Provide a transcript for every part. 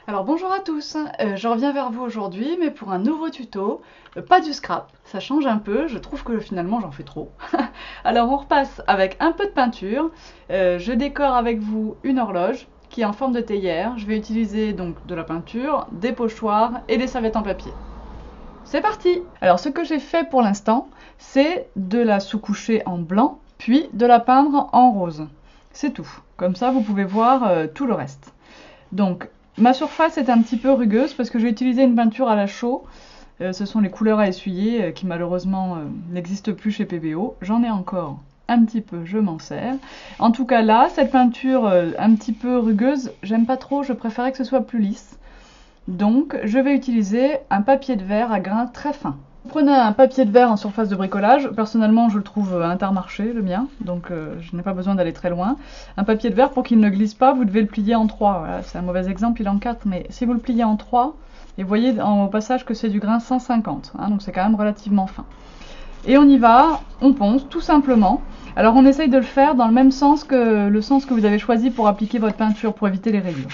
Alors bonjour à tous, je reviens vers vous aujourd'hui mais pour un nouveau tuto, pas du scrap, ça change un peu, je trouve que finalement j'en fais trop. Alors on repasse avec un peu de peinture, je décore avec vous une horloge qui est en forme de théière, je vais utiliser donc de la peinture, des pochoirs et des serviettes en papier. C'est parti! Alors ce que j'ai fait pour l'instant, c'est de la sous-coucher en blanc, puis de la peindre en rose. C'est tout, comme ça vous pouvez voir tout le reste. Donc, ma surface est un petit peu rugueuse parce que j'ai utilisé une peinture à la chaux. Ce sont les couleurs à essuyer qui malheureusement n'existent plus chez PBO. J'en ai encore un petit peu, je m'en sers. En tout cas là, cette peinture un petit peu rugueuse, j'aime pas trop, je préférais que ce soit plus lisse. Donc, je vais utiliser un papier de verre à grains très fins. Prenez un papier de verre en surface de bricolage, personnellement je le trouve à Intermarché, le mien, donc je n'ai pas besoin d'aller très loin. Un papier de verre, pour qu'il ne glisse pas, vous devez le plier en 3, voilà, c'est un mauvais exemple, il est en 4, mais si vous le pliez en 3, et vous voyez au passage que c'est du grain 150, hein, donc c'est quand même relativement fin. Et on y va, on ponce tout simplement. Alors on essaye de le faire dans le même sens que le sens que vous avez choisi pour appliquer votre peinture, pour éviter les rayures.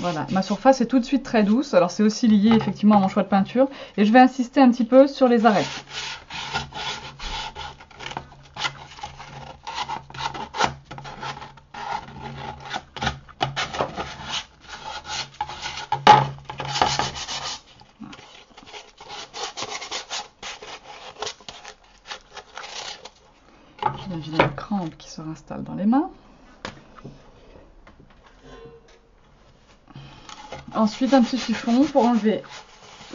Voilà, ma surface est tout de suite très douce, alors c'est aussi lié effectivement à mon choix de peinture, et je vais insister un petit peu sur les arêtes. J'ai une crampe qui se réinstalle dans les mains. Ensuite, un petit chiffon pour enlever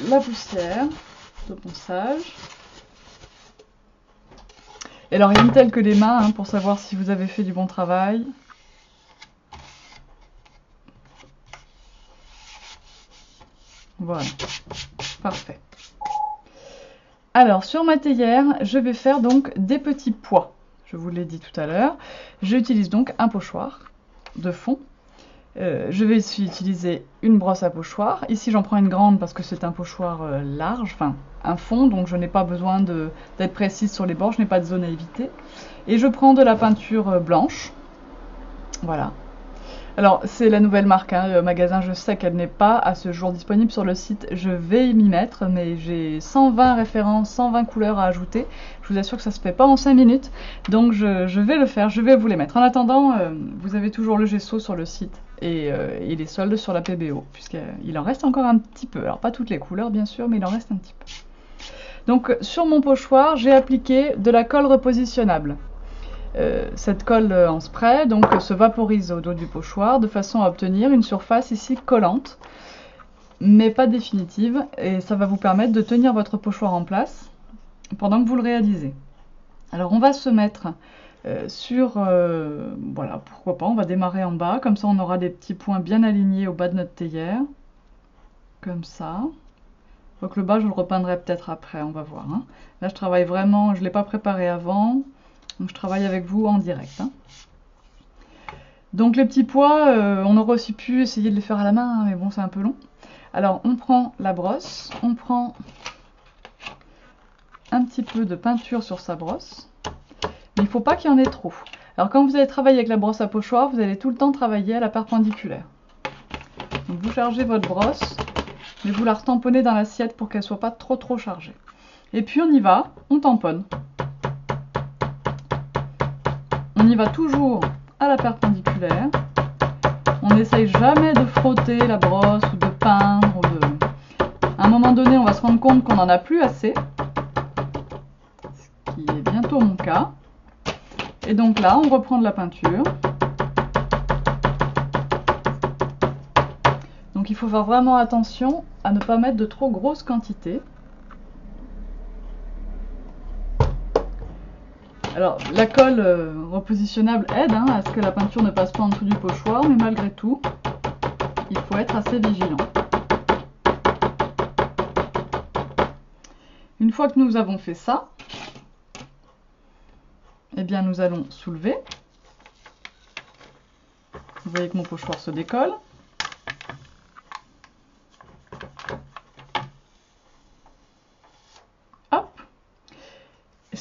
la poussière de ponçage. Et alors, rien de tel que les mains hein, pour savoir si vous avez fait du bon travail. Voilà, parfait. Alors, sur ma théière, je vais faire donc des petits pois. Je vous l'ai dit tout à l'heure. J'utilise donc un pochoir de fond. Je vais aussi utiliser une brosse à pochoir. Ici, j'en prends une grande parce que c'est un pochoir large, enfin un fond, donc je n'ai pas besoin d'être précise sur les bords, je n'ai pas de zone à éviter. Et je prends de la peinture blanche. Voilà. Alors, c'est la nouvelle marque, hein, magasin, je sais qu'elle n'est pas à ce jour disponible sur le site, je vais m'y mettre, mais j'ai 120 références, 120 couleurs à ajouter. Je vous assure que ça se fait pas en 5 minutes, donc je vais le faire, je vais vous les mettre. En attendant, vous avez toujours le gesso sur le site et les soldes sur la PBO, puisqu'il en reste encore un petit peu. Alors, pas toutes les couleurs, bien sûr, mais il en reste un petit peu. Donc, sur mon pochoir, j'ai appliqué de la colle repositionnable. Cette colle en spray donc, se vaporise au dos du pochoir de façon à obtenir une surface ici collante, mais pas définitive, et ça va vous permettre de tenir votre pochoir en place pendant que vous le réalisez. Alors on va se mettre voilà, pourquoi pas, on va démarrer en bas, comme ça on aura des petits points bien alignés au bas de notre théière, comme ça. Donc le bas je le repeindrai peut-être après, on va voir. Hein. Là je travaille vraiment, je ne l'ai pas préparé avant. Donc je travaille avec vous en direct. Hein. Donc les petits pois, on aurait aussi pu essayer de les faire à la main, hein, mais bon c'est un peu long. Alors on prend la brosse, on prend un petit peu de peinture sur sa brosse, mais il ne faut pas qu'il y en ait trop. Alors quand vous allez travailler avec la brosse à pochoir, vous allez tout le temps travailler à la perpendiculaire. Donc vous chargez votre brosse, mais vous la retamponnez dans l'assiette pour qu'elle ne soit pas trop chargée. Et puis on y va, on tamponne. On y va toujours à la perpendiculaire. On n'essaye jamais de frotter la brosse ou de peindre. À un moment donné, on va se rendre compte qu'on n'en a plus assez. Ce qui est bientôt mon cas. Et donc là, on reprend de la peinture. Donc il faut faire vraiment attention à ne pas mettre de trop grosses quantités. Alors, la colle repositionnable aide hein, à ce que la peinture ne passe pas en dessous du pochoir, mais malgré tout, il faut être assez vigilant. Une fois que nous avons fait ça, eh bien nous allons soulever. Vous voyez que mon pochoir se décolle.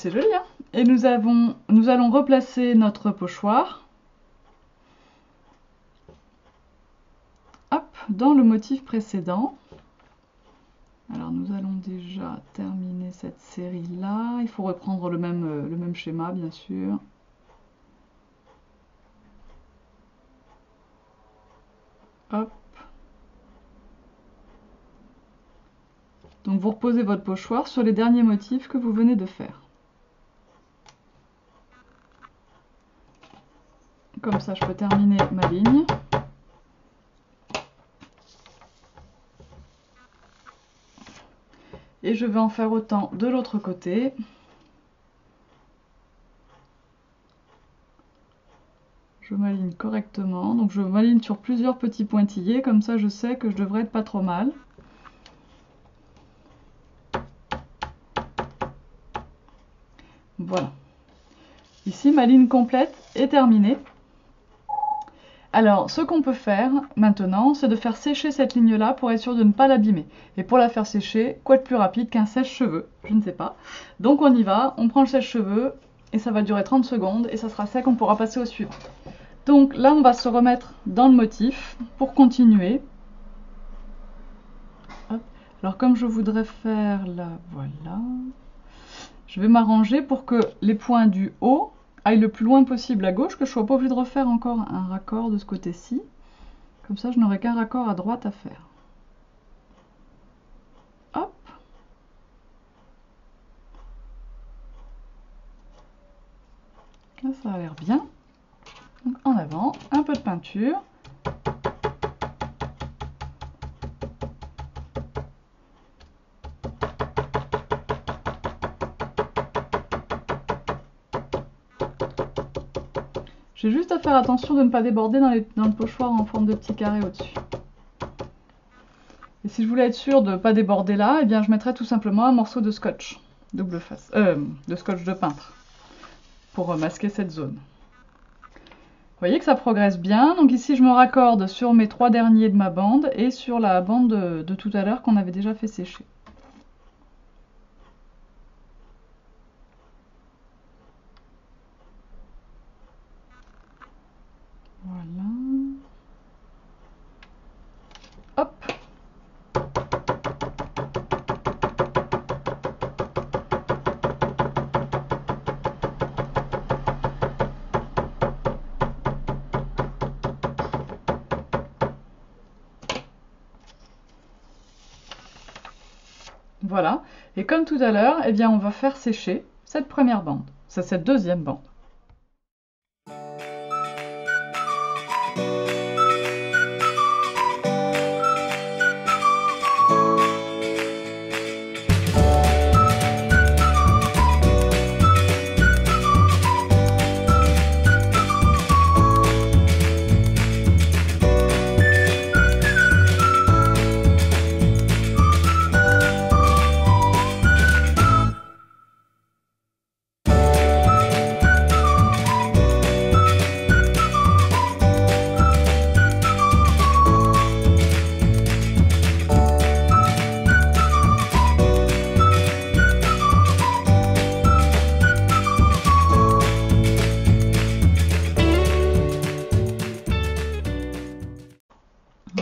c'est joli, hein. Et nous allons replacer notre pochoir, hop, dans le motif précédent. Alors nous allons déjà terminer cette série-là. Il faut reprendre le même schéma, bien sûr. Hop. Donc vous reposez votre pochoir sur les derniers motifs que vous venez de faire. Comme ça, je peux terminer ma ligne. Et je vais en faire autant de l'autre côté. Je m'aligne correctement. Donc je m'aligne sur plusieurs petits pointillés. Comme ça, je sais que je devrais être pas trop mal. Voilà. Ici, ma ligne complète est terminée. Alors, ce qu'on peut faire maintenant, c'est de faire sécher cette ligne-là pour être sûr de ne pas l'abîmer. Et pour la faire sécher, quoi de plus rapide qu'un sèche-cheveux? Je ne sais pas. Donc on y va, on prend le sèche-cheveux et ça va durer 30 secondes et ça sera sec, on pourra passer au suivant. Donc là, on va se remettre dans le motif pour continuer. Hop. Alors comme je voudrais faire là, voilà. Je vais m'arranger pour que les points du haut aille le plus loin possible à gauche, que je ne sois pas obligée de refaire encore un raccord de ce côté-ci. Comme ça, je n'aurai qu'un raccord à droite à faire. Hop. Là, ça a l'air bien. Donc, en avant, un peu de peinture. J'ai juste à faire attention de ne pas déborder dans le pochoir en forme de petit carré au-dessus. Et si je voulais être sûre de ne pas déborder là, eh bien je mettrais tout simplement un morceau de scotch, double face, de scotch de peintre, pour masquer cette zone. Vous voyez que ça progresse bien, donc ici je me raccorde sur mes 3 derniers de ma bande et sur la bande de tout à l'heure qu'on avait déjà fait sécher. Voilà. Hop. Voilà. Et comme tout à l'heure, eh bien on va faire sécher cette première bande, cette deuxième bande.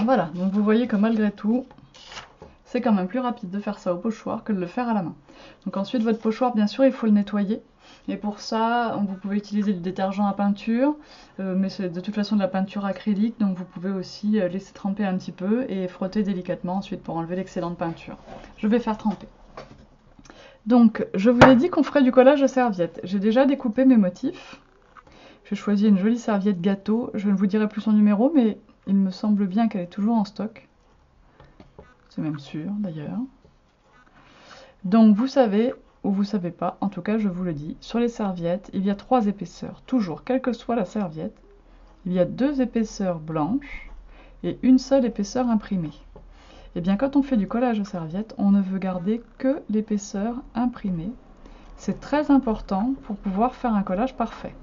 Voilà, donc vous voyez que malgré tout, c'est quand même plus rapide de faire ça au pochoir que de le faire à la main. Donc ensuite, votre pochoir, bien sûr, il faut le nettoyer. Et pour ça, vous pouvez utiliser du détergent à peinture, mais c'est de toute façon de la peinture acrylique, donc vous pouvez aussi laisser tremper un petit peu et frotter délicatement ensuite pour enlever l'excédent de peinture. Je vais faire tremper. Donc, je vous ai dit qu'on ferait du collage de serviettes. J'ai déjà découpé mes motifs. J'ai choisi une jolie serviette gâteau. Je ne vous dirai plus son numéro, mais il me semble bien qu'elle est toujours en stock. C'est même sûr, d'ailleurs. Donc, vous savez, ou vous savez pas, en tout cas, je vous le dis, sur les serviettes, il y a 3 épaisseurs. Toujours, quelle que soit la serviette, il y a 2 épaisseurs blanches et une seule épaisseur imprimée. Et bien, quand on fait du collage de serviettes, on ne veut garder que l'épaisseur imprimée. C'est très important pour pouvoir faire un collage parfait.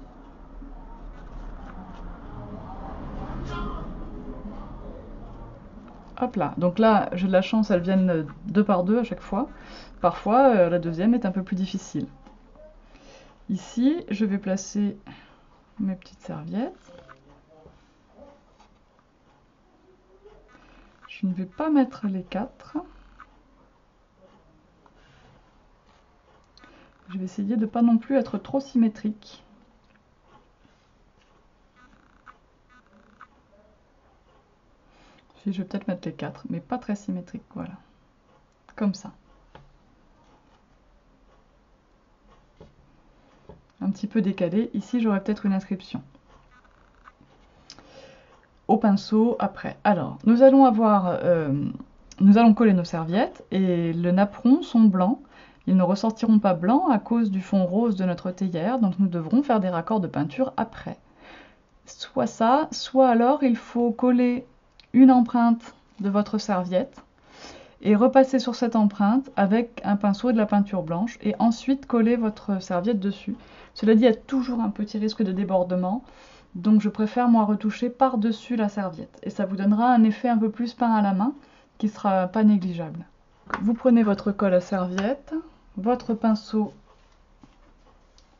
Hop là, donc là j'ai de la chance, elles viennent 2 par 2 à chaque fois. Parfois la deuxième est un peu plus difficile. Ici, je vais placer mes petites serviettes. Je ne vais pas mettre les 4. Je vais essayer de ne pas non plus être trop symétrique. Je vais peut-être mettre les 4, mais pas très symétrique, voilà. Comme ça. Un petit peu décalé. Ici, j'aurai peut-être une inscription. Au pinceau après. Alors, nous allons coller nos serviettes et le napperon sont blancs. Ils ne ressortiront pas blancs à cause du fond rose de notre théière, donc nous devrons faire des raccords de peinture après. Soit ça, soit alors il faut coller une empreinte de votre serviette et repasser sur cette empreinte avec un pinceau et de la peinture blanche et ensuite coller votre serviette dessus. Cela dit, il y a toujours un petit risque de débordement. Donc je préfère moi retoucher par-dessus la serviette et ça vous donnera un effet un peu plus peint à la main qui sera pas négligeable. Vous prenez votre colle à serviette, votre pinceau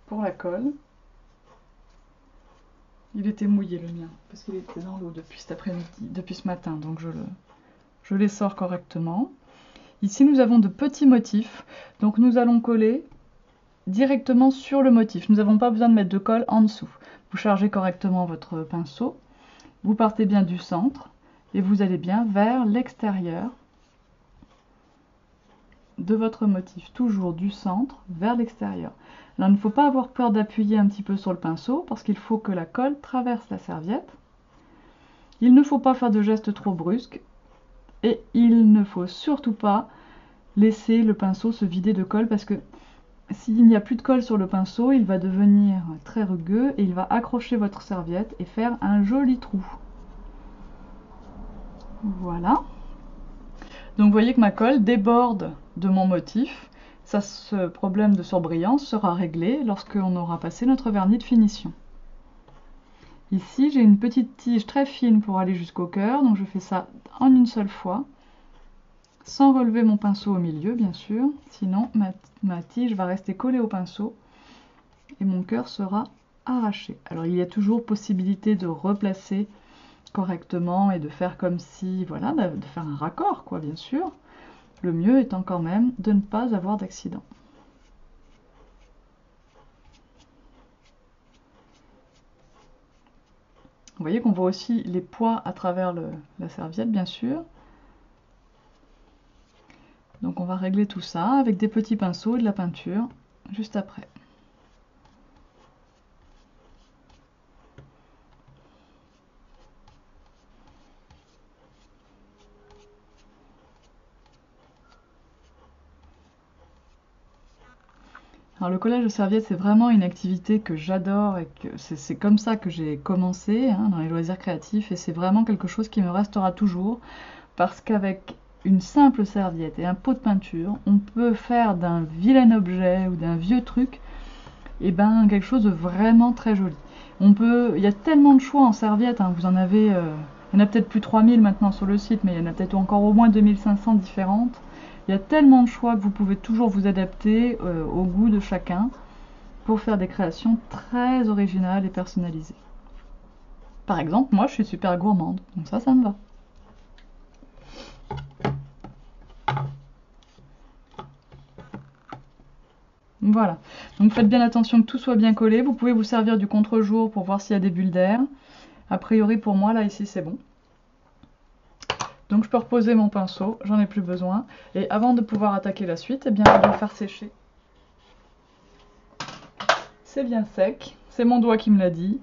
pour la colle. Il était mouillé le mien parce qu'il était dans l'eau depuis cet après-midi, depuis ce matin, donc je les sors correctement. Ici nous avons de petits motifs, donc nous allons coller directement sur le motif. Nous n'avons pas besoin de mettre de colle en dessous. Vous chargez correctement votre pinceau, vous partez bien du centre et vous allez bien vers l'extérieur de votre motif, toujours du centre vers l'extérieur. Alors il ne faut pas avoir peur d'appuyer un petit peu sur le pinceau parce qu'il faut que la colle traverse la serviette. Il ne faut pas faire de gestes trop brusques et il ne faut surtout pas laisser le pinceau se vider de colle parce que s'il n'y a plus de colle sur le pinceau, il va devenir très rugueux et il va accrocher votre serviette et faire un joli trou. Voilà. Donc vous voyez que ma colle déborde de mon motif. Ça, ce problème de surbrillance sera réglé lorsqu'on aura passé notre vernis de finition. Ici, j'ai une petite tige très fine pour aller jusqu'au cœur, donc je fais ça en une seule fois. Sans relever mon pinceau au milieu, bien sûr, sinon ma tige va rester collée au pinceau et mon cœur sera arraché. Alors il y a toujours possibilité de replacer correctement et de faire comme si, voilà, de faire un raccord, quoi, bien sûr. Le mieux étant quand même de ne pas avoir d'accident. Vous voyez qu'on voit aussi les pois à travers la serviette, bien sûr. Donc on va régler tout ça avec des petits pinceaux et de la peinture juste après. Alors le collage de serviettes, c'est vraiment une activité que j'adore et que c'est comme ça que j'ai commencé dans les loisirs créatifs et c'est vraiment quelque chose qui me restera toujours parce qu'avec une simple serviette et un pot de peinture, on peut faire d'un vilain objet ou d'un vieux truc quelque chose de vraiment très joli. Il y a tellement de choix en serviettes, vous en avez, il y en a peut-être plus 3000 maintenant sur le site, mais il y en a peut-être encore au moins 2500 différentes. Il y a tellement de choix que vous pouvez toujours vous adapter au goût de chacun pour faire des créations très originales et personnalisées. Par exemple, moi je suis super gourmande, donc ça me va. Voilà, donc faites bien attention que tout soit bien collé. Vous pouvez vous servir du contre-jour pour voir s'il y a des bulles d'air. A priori pour moi là ici c'est bon. Donc je peux reposer mon pinceau, j'en ai plus besoin. Et avant de pouvoir attaquer la suite, on va le faire sécher. C'est bien sec, c'est mon doigt qui me l'a dit.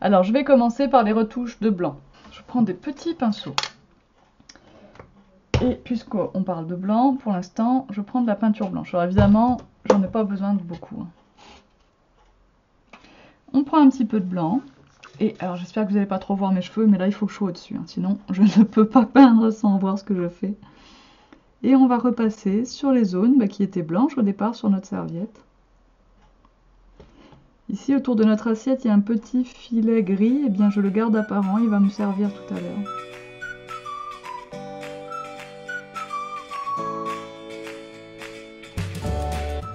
Alors je vais commencer par les retouches de blanc. Je prends des petits pinceaux. Et puisqu'on parle de blanc, pour l'instant, je prends de la peinture blanche. Alors évidemment, j'en ai pas besoin de beaucoup. On prend un petit peu de blanc. Et alors j'espère que vous n'allez pas trop voir mes cheveux, mais là il faut que je sois au-dessus, sinon je ne peux pas peindre sans voir ce que je fais. Et on va repasser sur les zones qui étaient blanches au départ sur notre serviette. Ici autour de notre assiette il y a un petit filet gris, et je le garde apparent, il va me servir tout à l'heure.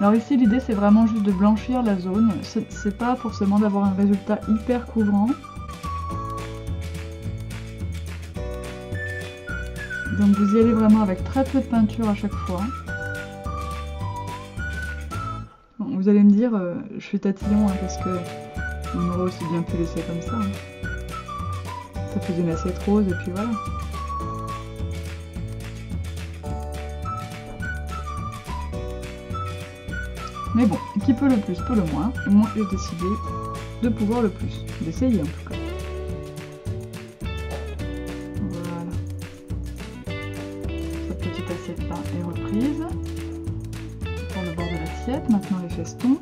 Alors ici l'idée c'est vraiment juste de blanchir la zone, c'est pas forcément d'avoir un résultat hyper couvrant. Donc vous y allez vraiment avec très peu de peinture à chaque fois. Bon, vous allez me dire, je fais tatillon hein, parce que on aurait aussi bien pu laisser comme ça. Hein. Ça faisait une assiette rose et puis voilà. Mais bon, qui peut le plus peut le moins, et moi j'ai décidé de pouvoir le plus, d'essayer en tout cas. Voilà. Cette petite assiette là est reprise. Pour le bord de l'assiette, maintenant les festons.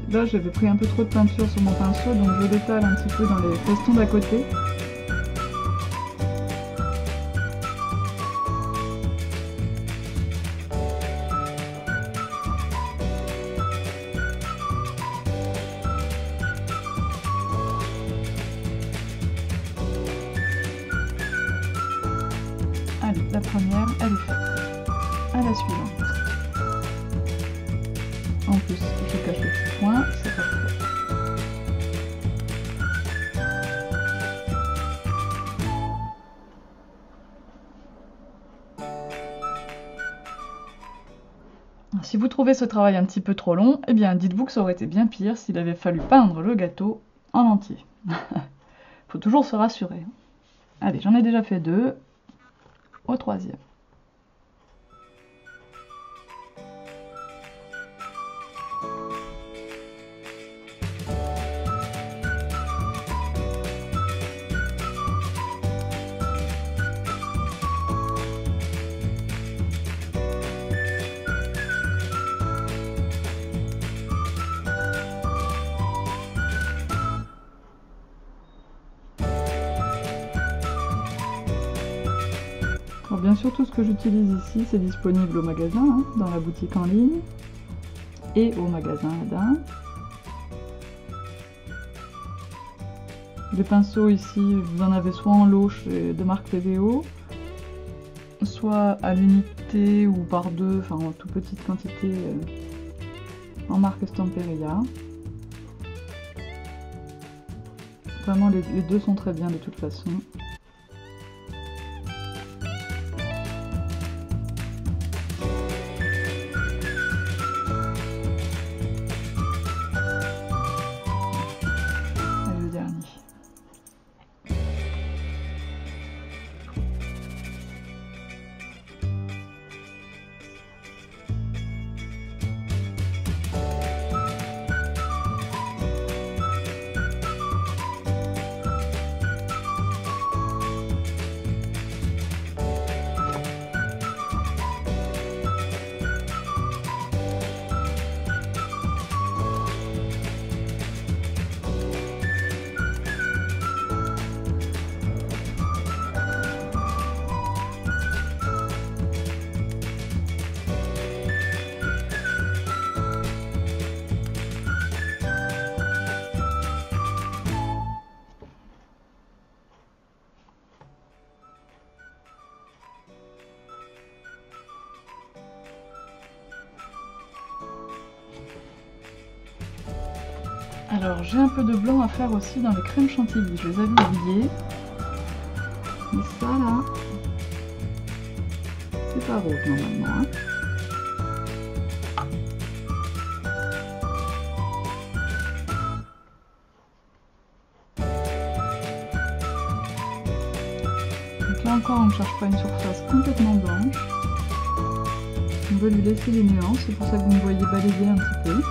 Là j'avais pris un peu trop de peinture sur mon pinceau, donc je l'étale un petit peu dans les festons d'à côté. Allez, la première, elle est faite. À la suivante. En plus, je cache le petit point, c'est parfait. Si vous trouvez ce travail un petit peu trop long, eh bien dites-vous que ça aurait été bien pire s'il avait fallu peindre le gâteau en entier. Faut toujours se rassurer. Allez, j'en ai déjà fait 2. Au 3e. Alors bien sûr, tout ce que j'utilise ici, c'est disponible au magasin, hein, dans la boutique en ligne et au magasin Adin. Les pinceaux ici, vous en avez soit en lot de marque PVO, soit à l'unité ou par deux, enfin en toute petite quantité en marque Stamperia. Vraiment, les deux sont très bien de toute façon. Alors j'ai un peu de blanc à faire aussi dans les crèmes chantilly, je les avais oubliées. Mais ça là, c'est pas rose normalement. Hein. Donc là encore on ne cherche pas une surface complètement blanche. On veut lui laisser les nuances, c'est pour ça que vous me voyez balayer un petit peu.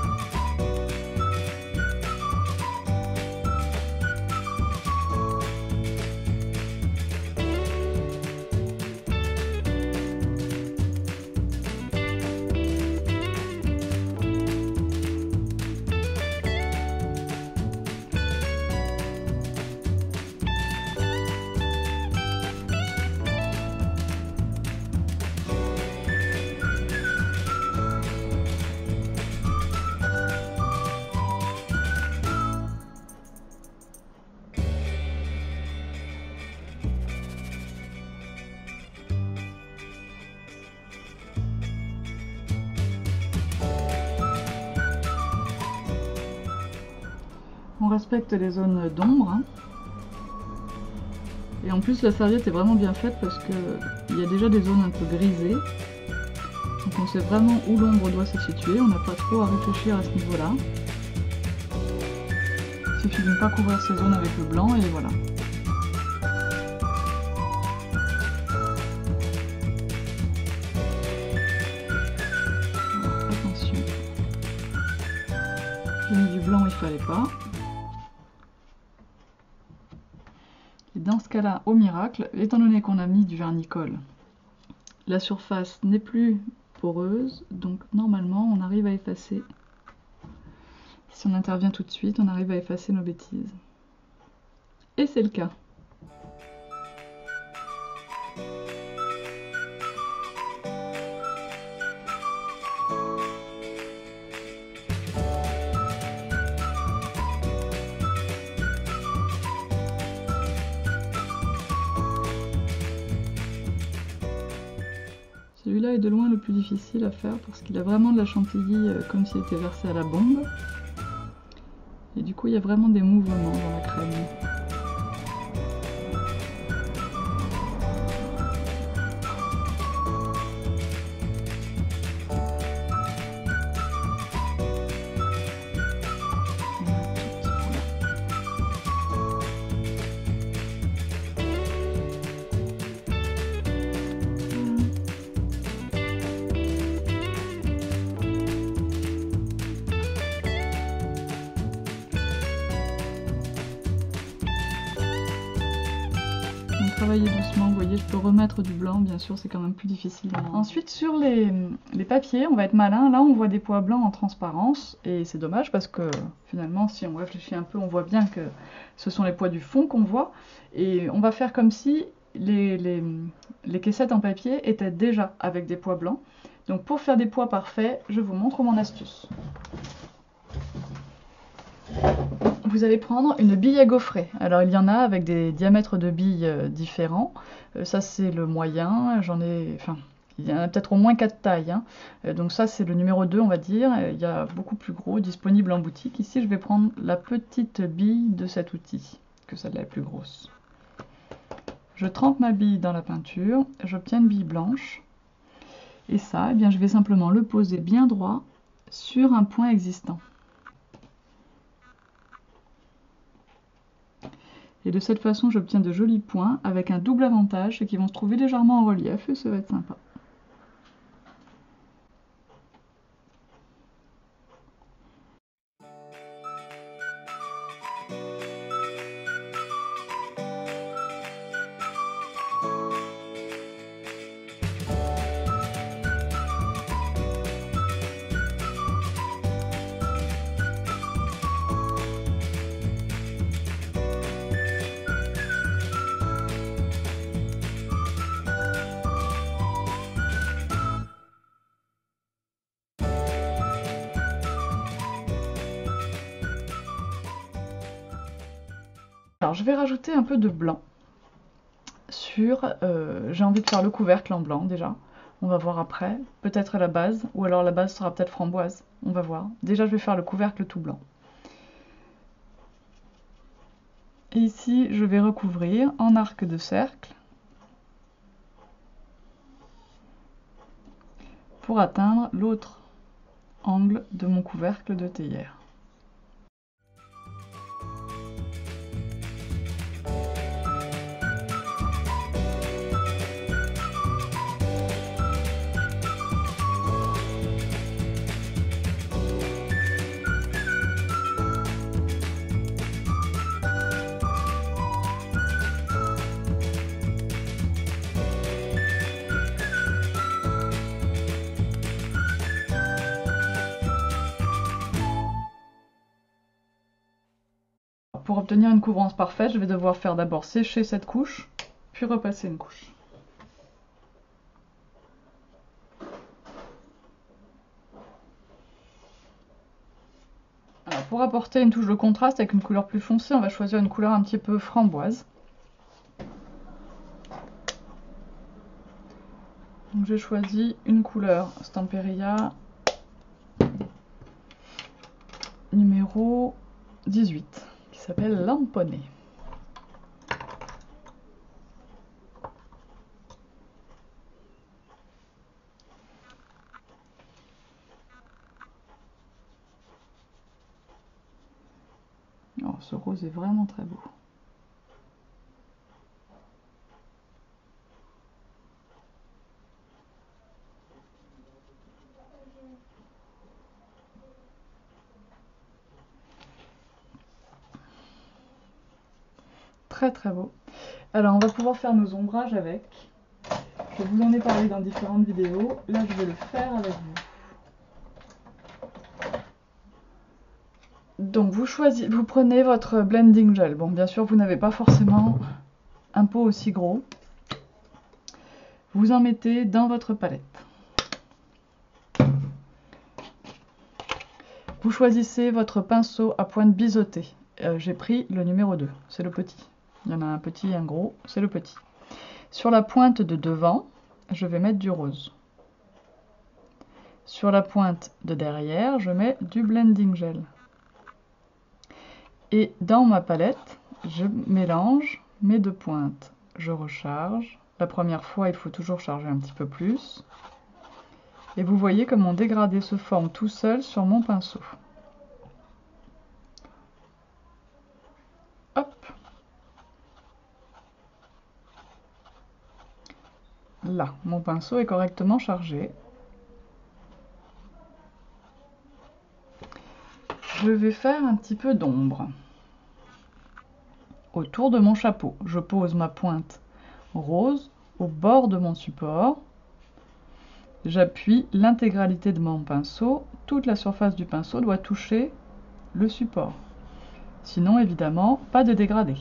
On respecte les zones d'ombre. Hein. Et en plus la serviette est vraiment bien faite parce qu'il y a déjà des zones un peu grisées. Donc on sait vraiment où l'ombre doit se situer, on n'a pas trop à réfléchir à ce niveau-là. Il suffit de ne pas couvrir ces zones avec le blanc et voilà. Alors, attention. J'ai mis du blanc où il ne fallait pas. Et dans ce cas-là, au miracle, étant donné qu'on a mis du vernis-colle, la surface n'est plus poreuse, donc normalement on arrive à effacer. Si on intervient tout de suite, on arrive à effacer nos bêtises. Et c'est le cas. Celui-là est de loin le plus difficile à faire parce qu'il a vraiment de la chantilly comme s'il était versé à la bombe. Et du coup il y a vraiment des mouvements dans la crème. Travailler doucement, vous voyez, je peux remettre du blanc, bien sûr, c'est quand même plus difficile. Ensuite, sur les papiers, on va être malin. Là, on voit des pois blancs en transparence, et c'est dommage parce que finalement, si on réfléchit un peu, on voit bien que ce sont les pois du fond qu'on voit. Et on va faire comme si les caissettes en papier étaient déjà avec des pois blancs. Donc pour faire des pois parfaits, je vous montre mon astuce. Vous allez prendre une bille à gaufrer. Alors il y en a avec des diamètres de billes différents. Ça c'est le moyen, il y en a peut-être au moins 4 tailles. Hein. Donc ça c'est le numéro 2 on va dire. Il y a beaucoup plus gros disponible en boutique. Ici je vais prendre la petite bille de cet outil, que celle-là est plus grosse. Je trempe ma bille dans la peinture, j'obtiens une bille blanche. Et ça, eh bien, je vais simplement le poser bien droit sur un point existant. Et de cette façon, j'obtiens de jolis points avec un double avantage, c'est qu'ils vont se trouver légèrement en relief et ça va être sympa. Alors je vais rajouter un peu de blanc sur, j'ai envie de faire le couvercle en blanc déjà, on va voir après, peut-être la base, ou alors la base sera peut-être framboise, on va voir. Déjà je vais faire le couvercle tout blanc. Et ici je vais recouvrir en arc de cercle pour atteindre l'autre angle de mon couvercle de théière. Pour obtenir une couvrance parfaite, je vais devoir faire d'abord sécher cette couche, puis repasser une couche. Alors pour apporter une touche de contraste avec une couleur plus foncée, on va choisir une couleur un petit peu framboise. Donc j'ai choisi une couleur Stamperia numéro 18 qui s'appelle Lampone. Oh, ce rose est vraiment très beau. Très très beau. Alors on va pouvoir faire nos ombrages avec. Je vous en ai parlé dans différentes vidéos. Là je vais le faire avec vous. Donc vous prenez votre blending gel. Bon, bien sûr vous n'avez pas forcément un pot aussi gros. Vous en mettez dans votre palette. Vous choisissez votre pinceau à pointe biseautée. J'ai pris le numéro 2, c'est le petit. Il y en a un petit et un gros, c'est le petit. Sur la pointe de devant, je vais mettre du rose. Sur la pointe de derrière, je mets du blending gel. Et dans ma palette, je mélange mes deux pointes. Je recharge. La première fois, il faut toujours charger un petit peu plus. Et vous voyez que mon dégradé se forme tout seul sur mon pinceau. Hop. Là, mon pinceau est correctement chargé. Je vais faire un petit peu d'ombre autour de mon chapeau. Je pose ma pointe rose au bord de mon support. J'appuie l'intégralité de mon pinceau. Toute la surface du pinceau doit toucher le support. Sinon, évidemment, pas de dégradé.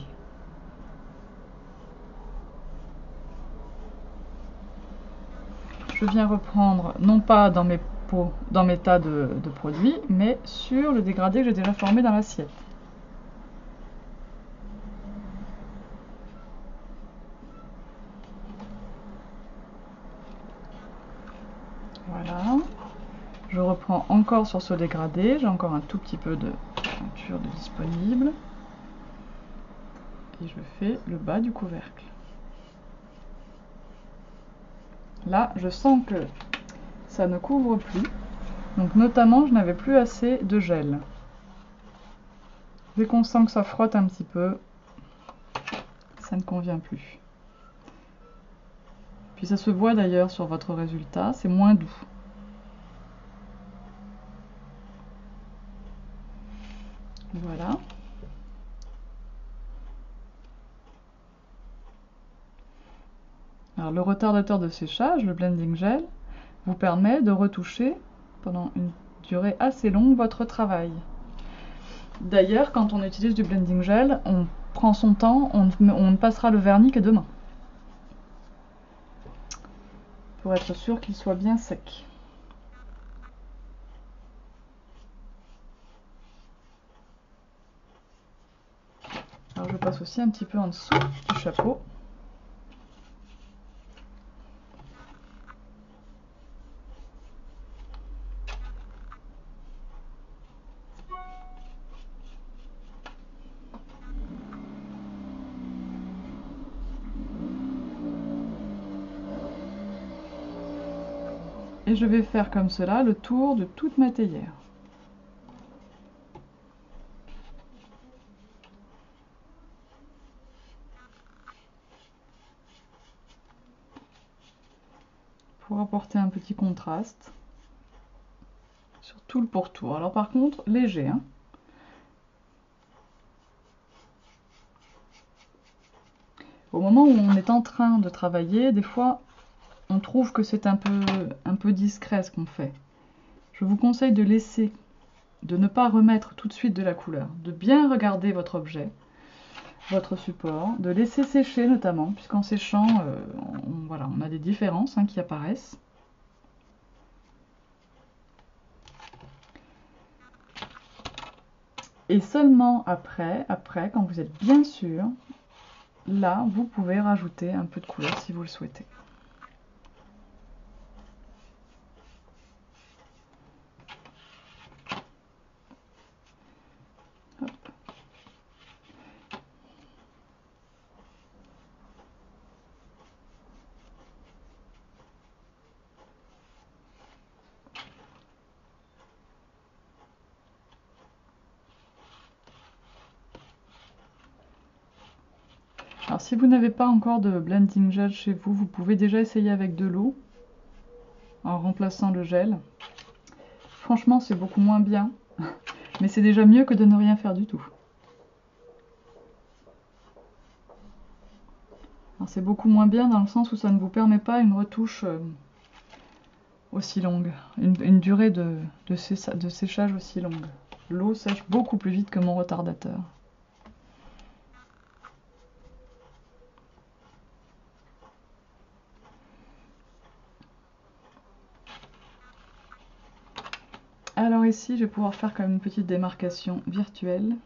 Je viens reprendre, non pas dans mes pots, dans mes tas de produits, mais sur le dégradé que j'ai déjà formé dans l'assiette. Voilà. Je reprends encore sur ce dégradé, j'ai encore un tout petit peu de peinture de disponible. Et je fais le bas du couvercle. Là, je sens que ça ne couvre plus. Donc notamment, je n'avais plus assez de gel. Dès qu'on sent que ça frotte un petit peu, ça ne convient plus. Puis ça se voit d'ailleurs sur votre résultat, c'est moins doux. Voilà. Alors le retardateur de séchage, le blending gel, vous permet de retoucher pendant une durée assez longue votre travail. D'ailleurs, quand on utilise du blending gel, on prend son temps, on ne passera le vernis que demain. Pour être sûr qu'il soit bien sec. Alors je passe aussi un petit peu en dessous du chapeau. Et je vais faire comme cela le tour de toute ma théière. Pour apporter un petit contraste sur tout le pourtour. Alors par contre, léger, hein. Au moment où on est en train de travailler, des fois, on trouve que c'est un peu discret ce qu'on fait. Je vous conseille de laisser, de ne pas remettre tout de suite de la couleur, de bien regarder votre objet, votre support, de laisser sécher notamment, puisqu'en séchant, voilà, on a des différences qui apparaissent. Et seulement après, quand vous êtes bien sûr, là, vous pouvez rajouter un peu de couleur si vous le souhaitez. Hop. Alors si vous n'avez pas encore de blending gel chez vous, vous pouvez déjà essayer avec de l'eau en remplaçant le gel. Franchement, c'est beaucoup moins bien, mais c'est déjà mieux que de ne rien faire du tout. C'est beaucoup moins bien dans le sens où ça ne vous permet pas une retouche aussi longue, une durée de séchage aussi longue. L'eau sèche beaucoup plus vite que mon retardateur. Alors ici, je vais pouvoir faire comme une petite démarcation virtuelle.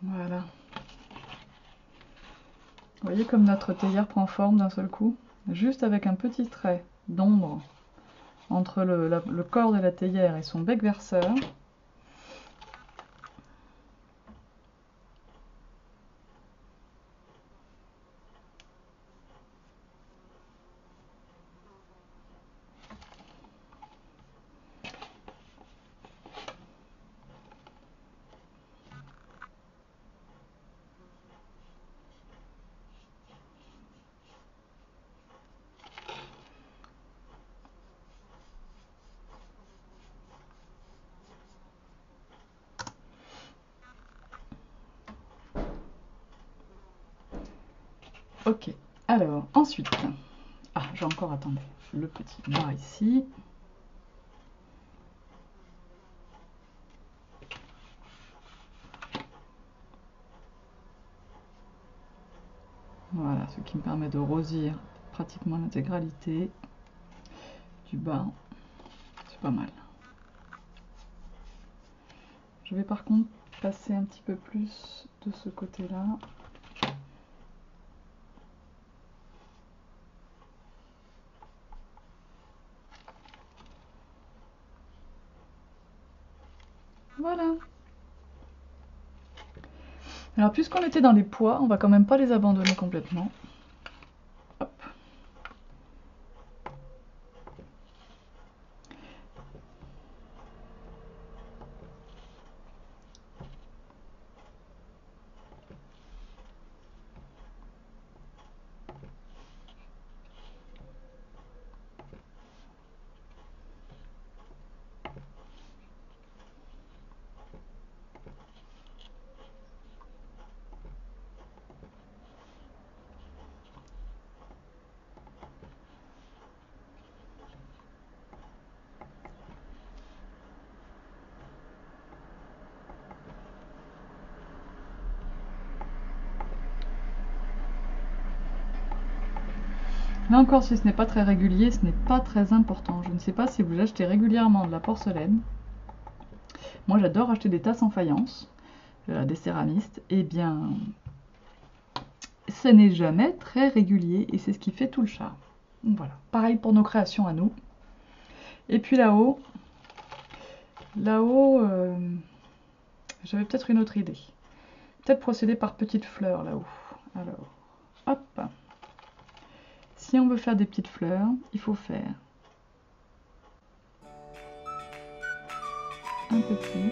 Voilà. Vous voyez comme notre théière prend forme d'un seul coup, juste avec un petit trait d'ombre entre le corps de la théière et son bec verseur. Ok, alors ensuite, j'ai encore, attendez, le petit bas ici. Voilà, ce qui me permet de rosir pratiquement l'intégralité du bas. C'est pas mal. Je vais par contre passer un petit peu plus de ce côté-là. Voilà. Alors puisqu'on était dans les pois, on va quand même pas les abandonner complètement. Hop. Là encore, si ce n'est pas très régulier, ce n'est pas très important. Je ne sais pas si vous achetez régulièrement de la porcelaine. Moi, j'adore acheter des tasses en faïence, des céramistes. Eh bien, ce n'est jamais très régulier et c'est ce qui fait tout le charme. Voilà, pareil pour nos créations à nous. Et puis là-haut, j'avais peut-être une autre idée. Peut-être procéder par petites fleurs là-haut. Alors, hop. Si on veut faire des petites fleurs, il faut faire un petit,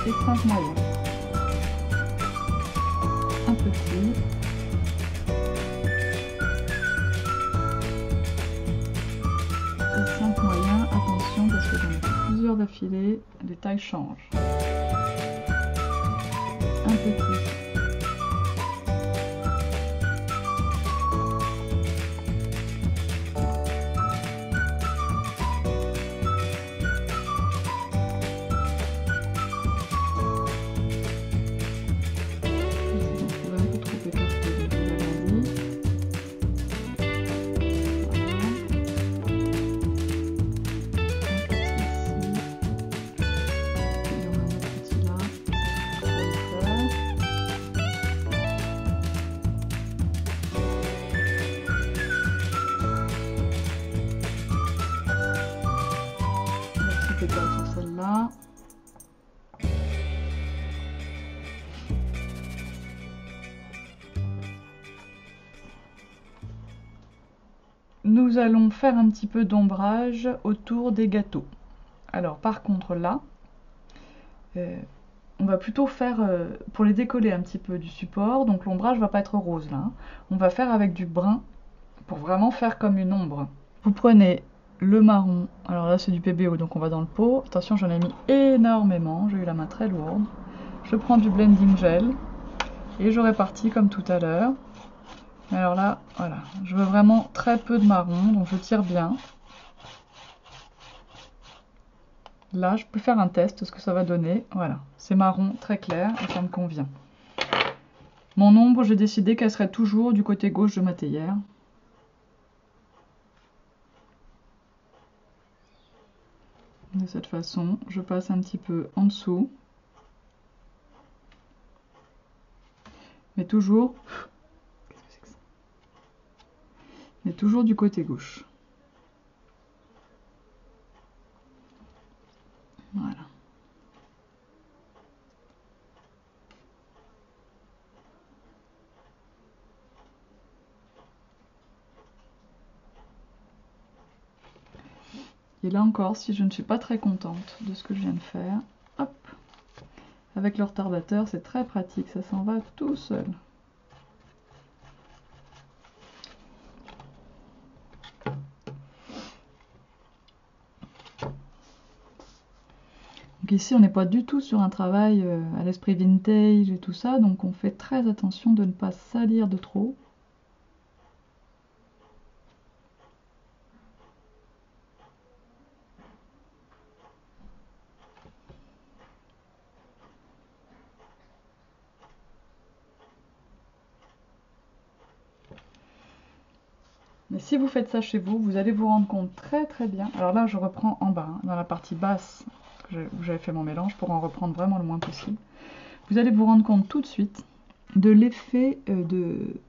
et 5 moyens, un petit, et 5 moyens. Attention parce que j'en ai fait plusieurs d'affilée, les tailles changent. Un petit. Sur celle-là. nous allons faire un petit peu d'ombrage autour des gâteaux. Alors par contre là, on va plutôt faire, pour les décoller un petit peu du support, donc l'ombrage va pas être rose là, hein. On va faire avec du brun, pour vraiment faire comme une ombre. Vous prenez le marron, alors là c'est du PBO, donc on va dans le pot. Attention, j'en ai mis énormément, j'ai eu la main très lourde. Je prends du blending gel, et je répartis comme tout à l'heure. Alors là, voilà, je veux vraiment très peu de marron, donc je tire bien. Là, je peux faire un test, ce que ça va donner. Voilà, c'est marron très clair et ça me convient. Mon ombre, j'ai décidé qu'elle serait toujours du côté gauche de ma théière. De cette façon, je passe un petit peu en dessous. Mais toujours... Qu'est-ce que c'est que ça ? Mais toujours du côté gauche. Voilà. Et là encore, si je ne suis pas très contente de ce que je viens de faire, hop, avec le retardateur, c'est très pratique, ça s'en va tout seul. Donc ici, on n'est pas du tout sur un travail à l'esprit vintage et tout ça, donc on fait très attention de ne pas salir de trop. Mais si vous faites ça chez vous, vous allez vous rendre compte très très bien. Alors là, je reprends en bas, hein, dans la partie basse où j'avais fait mon mélange, pour en reprendre vraiment le moins possible. Vous allez vous rendre compte tout de suite de l'effet de...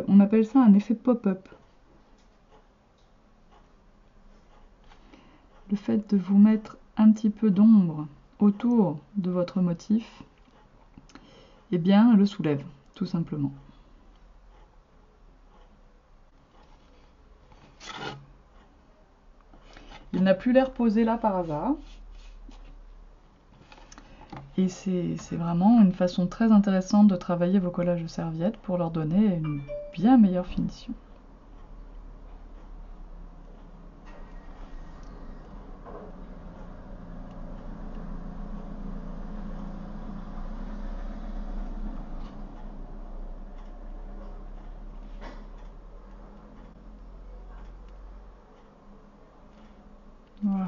On appelle ça un effet pop-up. Le fait de vous mettre un petit peu d'ombre autour de votre motif, eh bien, le soulève, tout simplement. Il n'a plus l'air posé là par hasard. Et c'est vraiment une façon très intéressante de travailler vos collages de serviettes pour leur donner une bien meilleure finition. Voilà.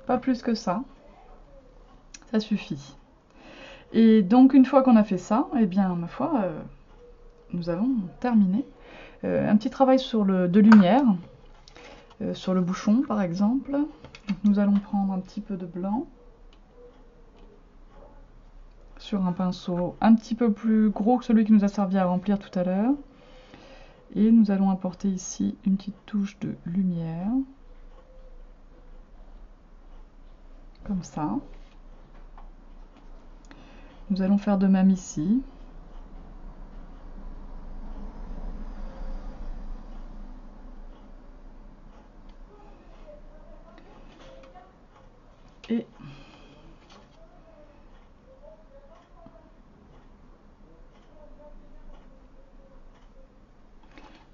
Pas plus que ça suffit. Et donc une fois qu'on a fait ça, eh bien ma foi, nous avons terminé. Un petit travail sur de lumière, sur le bouchon par exemple. Donc, nous allons prendre un petit peu de blanc sur un pinceau un petit peu plus gros que celui qui nous a servi à remplir tout à l'heure. Et nous allons apporter ici une petite touche de lumière. Comme ça. Nous allons faire de même ici. Et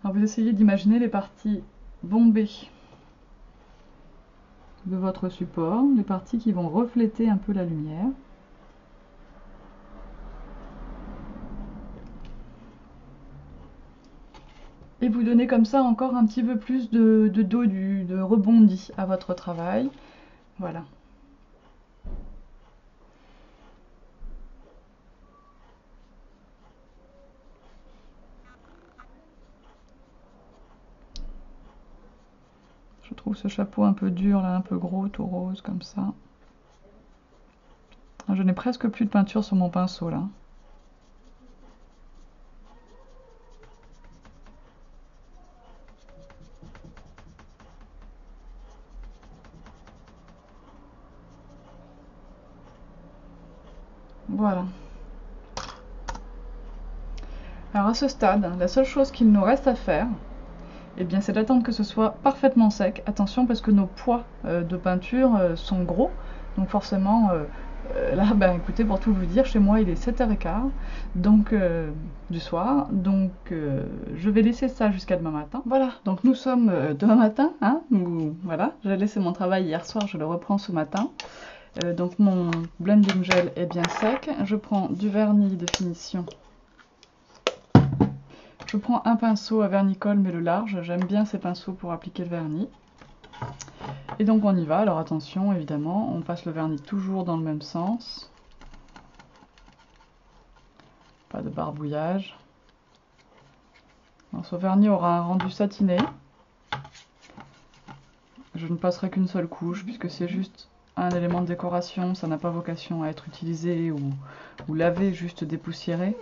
alors vous essayez d'imaginer les parties bombées de votre support, les parties qui vont refléter un peu la lumière. Et vous donnez comme ça encore un petit peu plus de dodu, de rebondi à votre travail. Voilà. Je trouve ce chapeau un peu dur, là, un peu gros, tout rose, comme ça. Je n'ai presque plus de peinture sur mon pinceau, là. Voilà. Alors à ce stade, la seule chose qu'il nous reste à faire, eh bien, c'est d'attendre que ce soit parfaitement sec. Attention parce que nos poids de peinture sont gros, donc forcément, là, ben, écoutez, pour tout vous dire, chez moi il est 7h15 donc, du soir, donc je vais laisser ça jusqu'à demain matin. Voilà, donc nous sommes demain matin, hein, voilà, j'ai laissé mon travail hier soir, je le reprends ce matin. Donc mon blending gel est bien sec, je prends du vernis de finition. Je prends un pinceau à vernis-colle, mais le large, j'aime bien ces pinceaux pour appliquer le vernis. Et donc on y va, alors attention évidemment, on passe le vernis toujours dans le même sens. Pas de barbouillage. Alors, ce vernis aura un rendu satiné. Je ne passerai qu'une seule couche, puisque c'est juste un élément de décoration, ça n'a pas vocation à être utilisé ou lavé, juste dépoussiéré.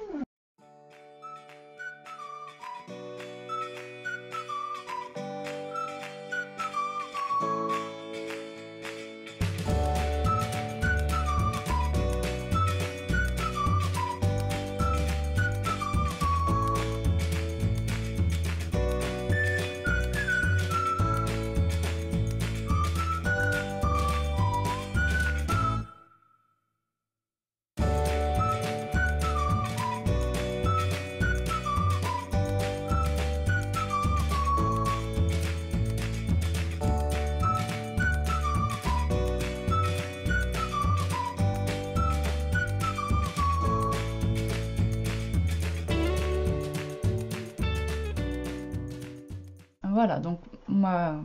Voilà, donc ma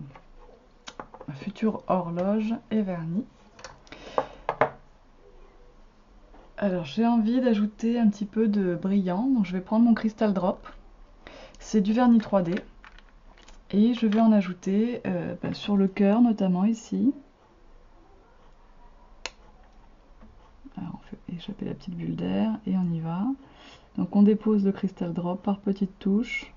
future horloge est vernie. Alors j'ai envie d'ajouter un petit peu de brillant, donc je vais prendre mon Crystal Drop. C'est du vernis 3D. Et je vais en ajouter sur le cœur notamment ici. Alors on fait échapper la petite bulle d'air et on y va. Donc on dépose le Crystal Drop par petites touches.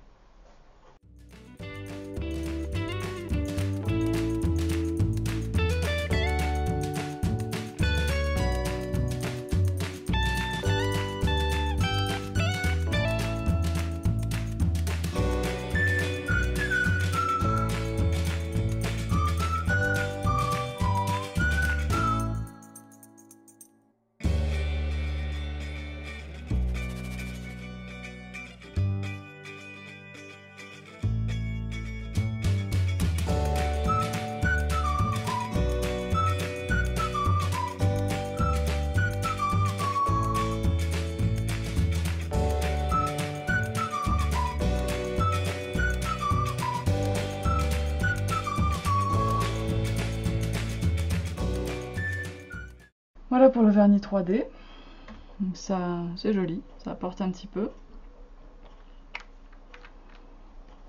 Voilà pour le vernis 3D. Donc ça, c'est joli, ça apporte un petit peu.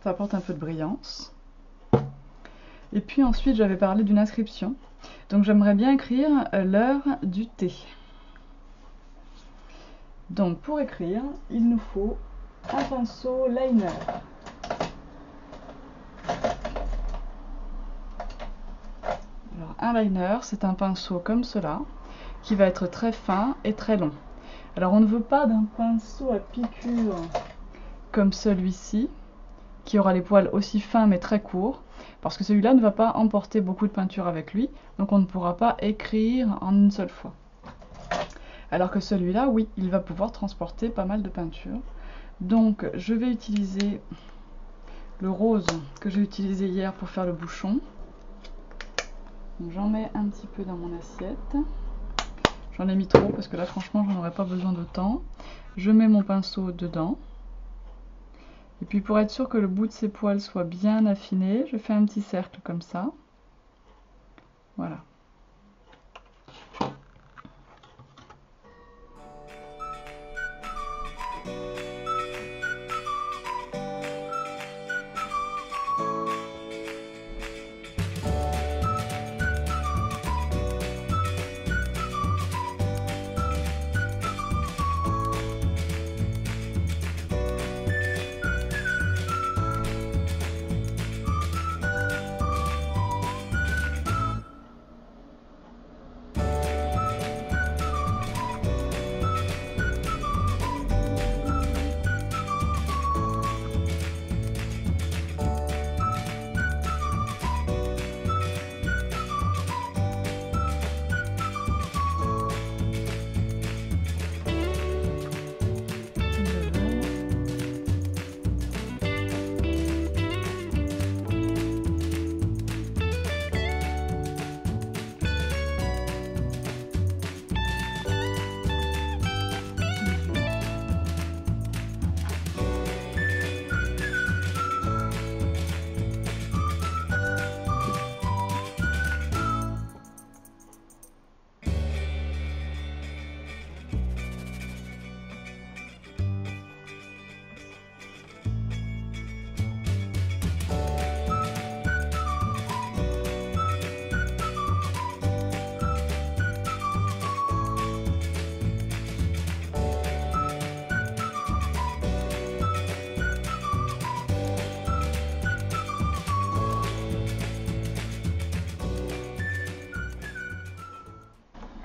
Ça apporte un peu de brillance. Et puis ensuite, j'avais parlé d'une inscription. Donc j'aimerais bien écrire l'heure du thé. Donc pour écrire, il nous faut un pinceau liner. Alors un liner, c'est un pinceau comme cela, qui va être très fin et très long. Alors on ne veut pas d'un pinceau à piqûre comme celui-ci, qui aura les poils aussi fins mais très courts, parce que celui-là ne va pas emporter beaucoup de peinture avec lui, donc on ne pourra pas écrire en une seule fois. Alors que celui-là, oui, il va pouvoir transporter pas mal de peinture. Donc je vais utiliser le rose que j'ai utilisé hier pour faire le bouchon. J'en mets un petit peu dans mon assiette. J'en ai mis trop parce que là franchement j'en aurais pas besoin d'autant. Je mets mon pinceau dedans. Et puis pour être sûr que le bout de ses poils soit bien affiné, je fais un petit cercle comme ça. Voilà.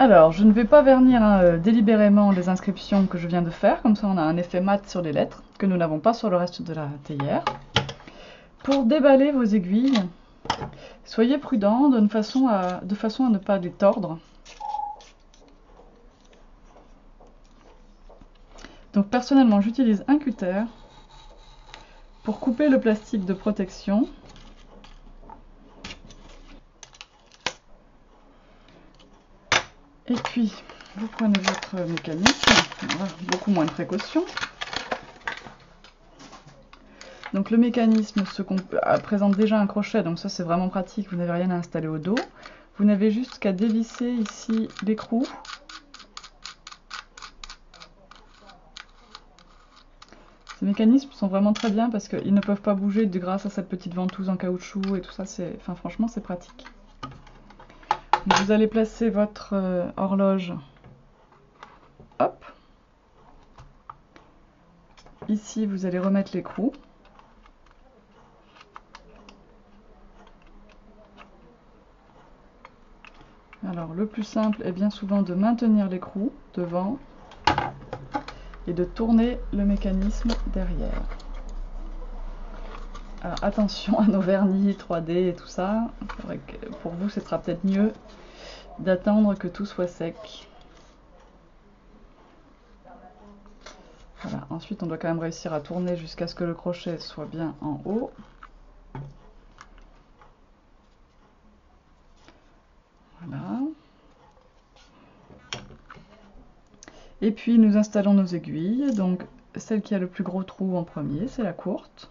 Alors, je ne vais pas vernir délibérément les inscriptions que je viens de faire, comme ça on a un effet mat sur les lettres, que nous n'avons pas sur le reste de la théière. Pour déballer vos aiguilles, soyez prudent de façon à ne pas les tordre. Donc personnellement, j'utilise un cutter pour couper le plastique de protection. Et puis, vous prenez votre mécanisme, beaucoup moins de précautions. Donc le mécanisme présente déjà un crochet, donc ça c'est vraiment pratique, vous n'avez rien à installer au dos. Vous n'avez juste qu'à dévisser ici l'écrou. Ces mécanismes sont vraiment très bien parce qu'ils ne peuvent pas bouger grâce à cette petite ventouse en caoutchouc et tout ça, franchement c'est pratique. Donc vous allez placer votre horloge, hop. Ici vous allez remettre l'écrou. Alors le plus simple est bien souvent de maintenir l'écrou devant et de tourner le mécanisme derrière. Alors attention à nos vernis 3D et tout ça, pour vous ce sera peut-être mieux d'attendre que tout soit sec. Voilà. Ensuite on doit quand même réussir à tourner jusqu'à ce que le crochet soit bien en haut. Voilà. Et puis nous installons nos aiguilles, donc celle qui a le plus gros trou en premier, c'est la courte.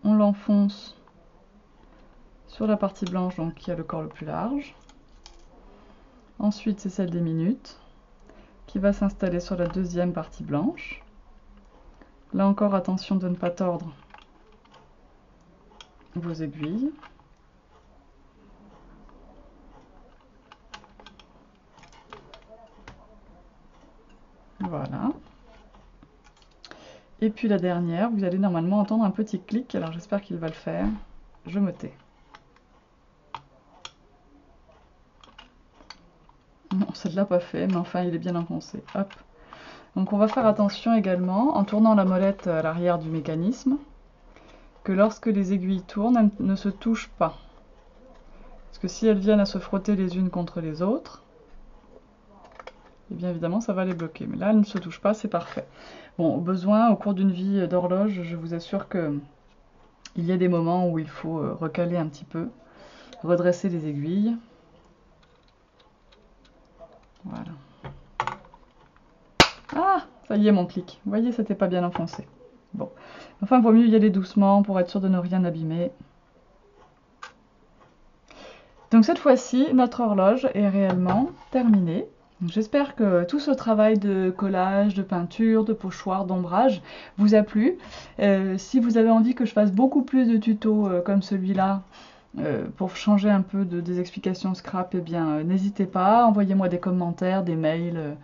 On l'enfonce sur la partie blanche, donc qui a le corps le plus large. Ensuite c'est celle des minutes, qui va s'installer sur la deuxième partie blanche. Là encore attention de ne pas tordre vos aiguilles. Voilà. Et puis la dernière, vous allez normalement entendre un petit clic, alors j'espère qu'il va le faire. Je me tais. Non, celle-là pas fait, mais enfin il est bien enfoncé. Hop. Donc on va faire attention également, en tournant la molette à l'arrière du mécanisme, que lorsque les aiguilles tournent, elles ne se touchent pas. Parce que si elles viennent à se frotter les unes contre les autres, et bien évidemment ça va les bloquer. Mais là elles ne se touchent pas, c'est parfait. Bon, au besoin, au cours d'une vie d'horloge, je vous assure que il y a des moments où il faut recaler un petit peu, redresser les aiguilles. Voilà. Ah, ça y est mon clic. Vous voyez, c'était pas bien enfoncé. Bon, enfin, il vaut mieux y aller doucement pour être sûr de ne rien abîmer. Donc cette fois-ci, notre horloge est réellement terminée. J'espère que tout ce travail de collage, de peinture, de pochoir, d'ombrage vous a plu. Si vous avez envie que je fasse beaucoup plus de tutos comme celui-là, pour changer un peu des explications scrap, eh bien n'hésitez pas, envoyez-moi des commentaires, des mails,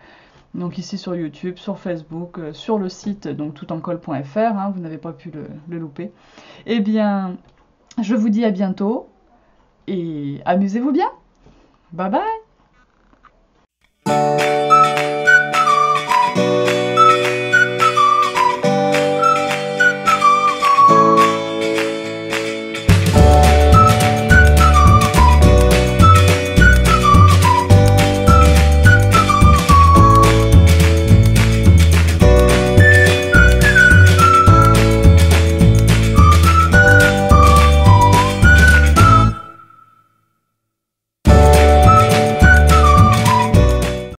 donc ici sur YouTube, sur Facebook, sur le site donc toutencolle.fr, hein, vous n'avez pas pu le louper. Eh bien, je vous dis à bientôt et amusez-vous bien. Bye bye.